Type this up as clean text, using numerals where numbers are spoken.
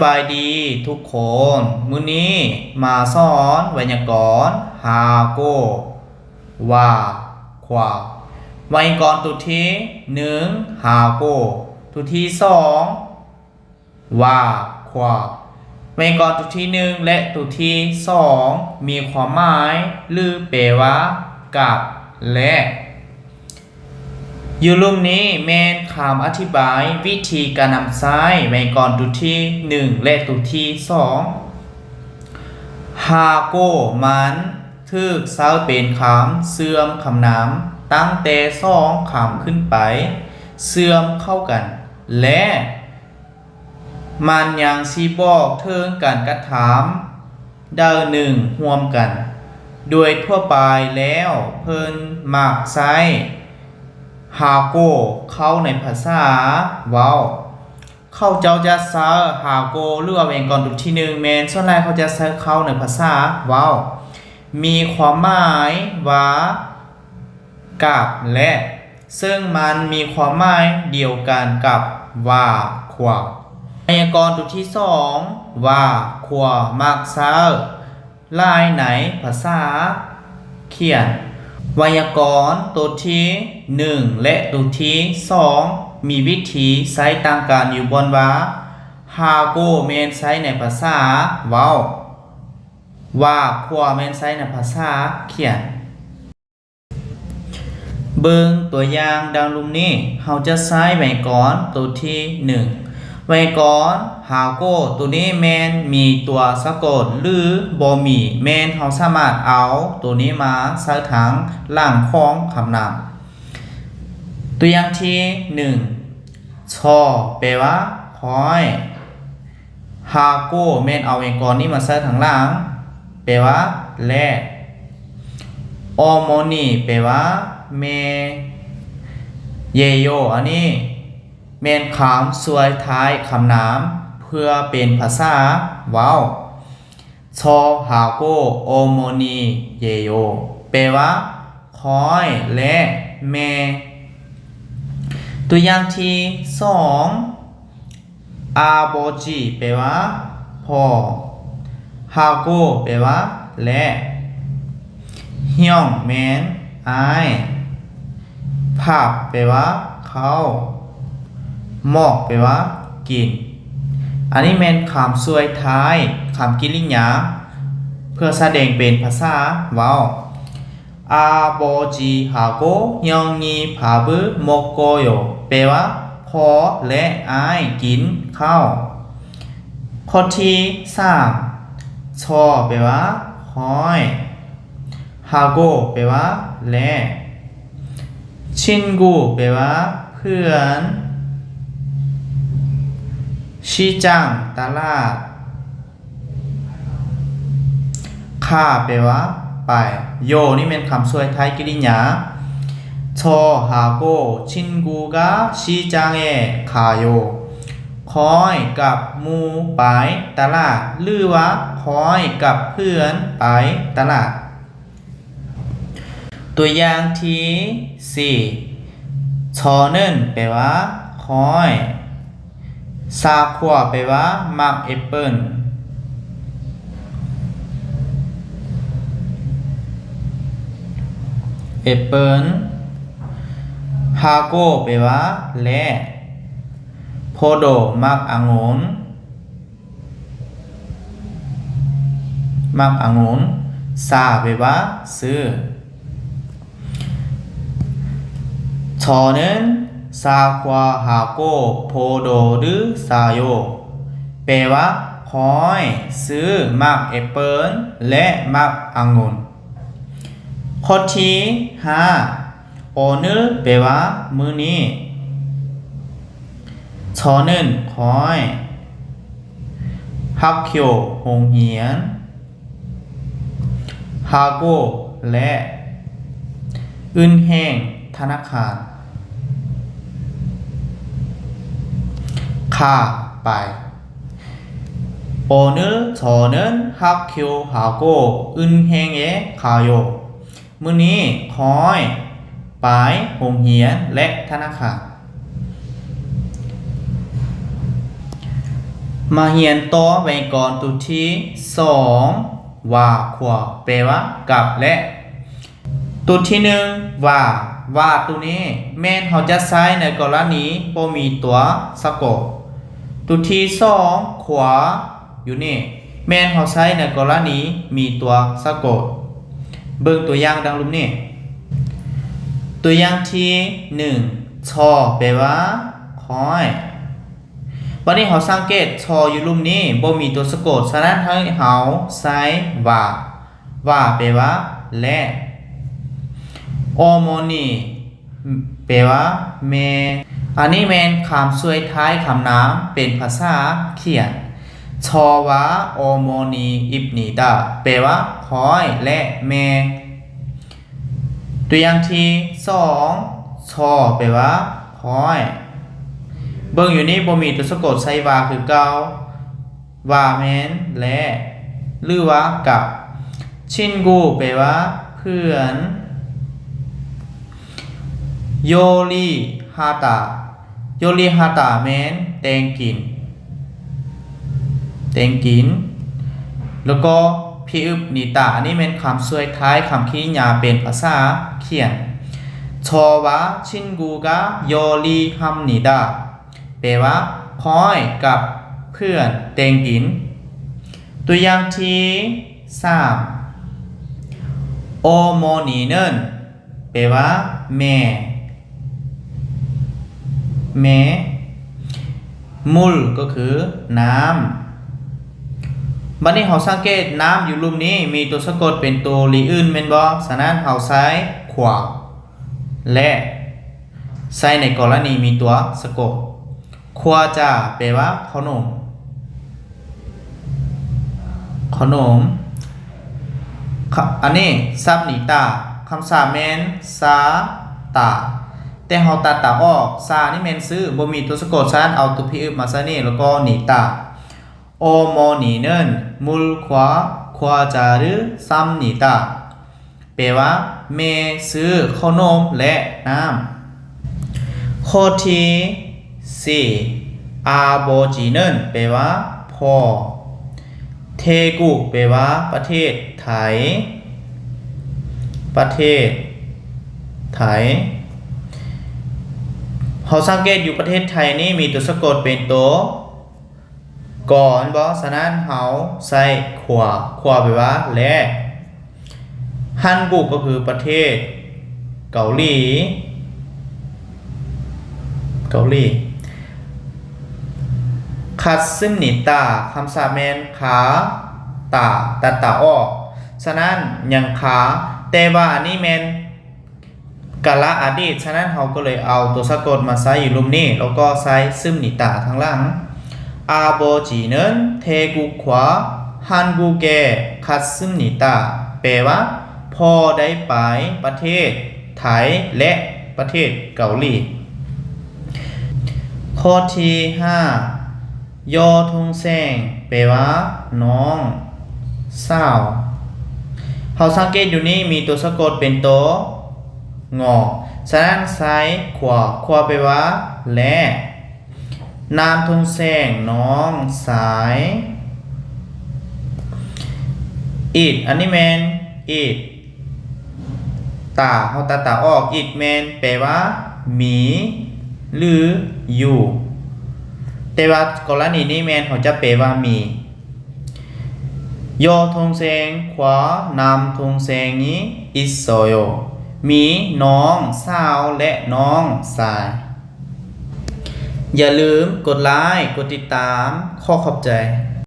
บายดีทุกคนมื้อนี้มาสอนไวยากรณ์ฮาโกว่าควาไวยากรณ์ตัวที่หนึ่งฮาโกตัวที่สองว่าควาไวยากรณ์ตัวที่หนึ่งและตัวที่สองมีความหมายหรือแปลว่ากับและอยู่รูปนี้แม่นคำอธิบายวิธีการนำใช้ไวยากรณ์ตัวที่1และตัวที่2ฮาโกมันถูกใช้เป็นคำเสื่อมคำนามตั้งแต่2คำขึ้นไปเสื่อมเข้ากันและมันยังสิบอกถึงการกระทำได้หนึ่งร่วมกันโดยทั่วไปแล้วเพิ่นมักใช้ฮาโกเข้าในภาษาเว้าเขาเจ้าจะใช้ฮาโกหรือว่าไวยากรณ์ตัวที่1แม่นส่วนใหญ่เขาจะใช้เข้าในภาษาเว้ามีความหมายว่ากับและซึ่งมันมีความหมายเดียวกันกับว่าควาไวยากรณ์ตัวที่2ว่าความักใช้ลายในภาษาเขียนไวยากรณ์ตัวที่1และตัวที่2มีวิธีใช้ต่างกันอยู่บนว่าฮาโกแม่นใช้ในภาษาเว้าว่าควาแม่นใช้ในภาษาเขียนเบิ่งตัวอย่างดังรูปนี้เราจะใช้ไวยากรณ์ตัวที่1ไวยากรณ์ฮาโกตัวนี้แม่นมีตัวสะกดหรือบ่มีแม่นเราสามารถเอาตัวนี้มาใส่ทางหลังของคำนามตัวอย่างที่1ชอแปลว่าคอยฮาโกแม่นเอาไวยากรณ์นี้มาใส่ทางหลังแปลว่าแลโอโมนีแปลว่าแม่เยโยอันนี้แม่นคำช่วยท้ายคำนามเพื่อเป็นภาษาเว้าชอฮาโกโอโมนีเยโยแปลว่าคอยและแม่ตัวอย่างที่2อาโบจิแปลว่าพ่อฮาโกแปลว่าและเฮียงแม่นอายภาพแปลว่าเขาหมอกแปลว่ากินอันนี้แม่นคำช่วยท้ายคำกริยาเพื่อแสดงเป็นภาษาเว้าอาโบจิฮาโกยองงีพาบุโมโกโยแปลว่าพ่อและอายกินข้าวข้อที่3ชอแปลว่าคอยฮาโกแปลว่าและชินกูแปลว่าเพื่อนชิจังตลาดค่าแปลว่าไปโยนี่เป็นคำช่วยท้ายกริยาชอฮาโกชินกูกะชิจังเอคาโยคอยกับมูไปตลาดหรือว่าคอยกับเพื่อนไปตลาดตัวอย่างที่4ชอเนินแปลว่าคอยซาคัวแปลว่ามักแอปเปิ้ลแอปเปิ้ลฮาโกแปลว่าและโพโดมักองุ่นซาแปลว่าซื้อชอเนินซาควาฮาโกโพโดหรือซาโยแปลว่าคอยซื้อมักแอปเปิ้ลและมักองุ่นข้อที่5โอนึแปลว่ามื้อนี้ชอเนินคอยฮักเคียวโรงเรียนฮาโกและอึนแห้งธนาคารค่าไปโอนึชอเนินฮักเคียวฮาโกอึนแห้งเอคาโยมื้อนี้คอยไปโรงเรียนและธนาคาร มาเรียนต่อไว้ก่อนตัวที่สองว่าขวาแปลว่ากับและตัวที่หนึ่งว่าตัวนี้แม่นเขาจะใช้ในกรณีบ่มีตัวสะกดตัวที่สองขวาอยู่นี่แม่นเขาใช้ในกรณีมีตัวสะกดเบิ่งตัวอย่างดังรูปนี้ตัวอย่างที่หนึ่งชอแปลว่าคอยวันนี้เขาสังเกตชออยู่รูปนี้บ่มีตัวสะกดฉะนั้นให้เขาใช้ว่าแปลว่าและโอโมนีแปลว่าแม่อันนี้แม่นคำช่วยท้ายคำนามเป็นภาษาเขียนชอวะโอโมนีอิบนีดาแปลว่าคอยและแม่ตัวอย่างที่สองชอแปลว่าคอยเบิ่งอยู่นี้บ่มีตัวสะกดใช้ว่าคือเก่าว่าแม่นและหรือว่ากับชินกูแปลว่าเพื่อนโยริฮาตาแม่นแตงกินแล้วก็พิอึบนิตาอันนี้เป็นคำช่วยท้ายคำคีญาเป็นภาษาเขียนชอวะชินกูกะโยริฮัมนิดาแปลว่าคอยกับเพื่อนแตงกินตัวอย่างที่สามโอโมนีเนินแปลว่าแม่มุลก็คือน้ำบัดนี้เราสังเกตน้ำอยู่รูปนี้มีตัวสะกดเป็นตัวลีอื่นแม่นบ่ฉะนั้นเราใช้ขวาและใช้ในกรณีมีตัวสะกดขวาจะแปลว่าขนมอันนี้ซับนิตาคำศัพท์แม่นซาตาแต่เฮาตัดตาออกซานี่แม่นซื้อบ่มีตัวสะกดฉะนั้นเอาตัวพิอึมาใส่นี่แล้วก็นิตาโอโมนีเนินมุลควาจารึซัมนิตาแปลว่าแม่ซื้อขนมและน้ำข้อที่สี่อาโบจีเนินแปลว่าพ่อเทกุแปลว่าประเทศไทยเราสังเกตอยู่ประเทศไทยนี่มีตัวสะกดเป็นตัวก่อนบ่ฉะนั้นเราใส่ขวาแปลว่าและฮันกุก็คือประเทศเกาหลีคัตซึมนิตาคำศัพท์แม่นขาตัดตาออกฉะนั้นยังขาแต่ว่าอันนี้แม่นกาลอดีตฉะนั้นเราก็เลยเอาตัวสะกดมาใส่อยู่รูปนี้แล้วก็ใส่ซึมนิตาทางหลังอาโบจีเนินเทกุขวาฮันกูเกคัตซึมนิตาแปลว่าพ่อได้ไปประเทศไทยและประเทศเกาหลีข้อที่ห้ายอทงแซงแปลว่าน้องสาวเราสังเกตอยู่นี่มีตัวสะกดเป็นตัวงอฉะนั้นใช้ขวาแปลว่าและนามทงแซงน้องสายอิดอันนี้แมนอิดเขาตาออกอิดแมนแปลว่าหมีหรืออยู่แต่ว่ากรณีนี้แมนเขาจะแปลว่ามีโยทงแซงขวานำทงแซงนี้อิโซโยมีน้องสาวและน้องสายอย่าลืมกดไลค์กดติดตามขอขอบใจ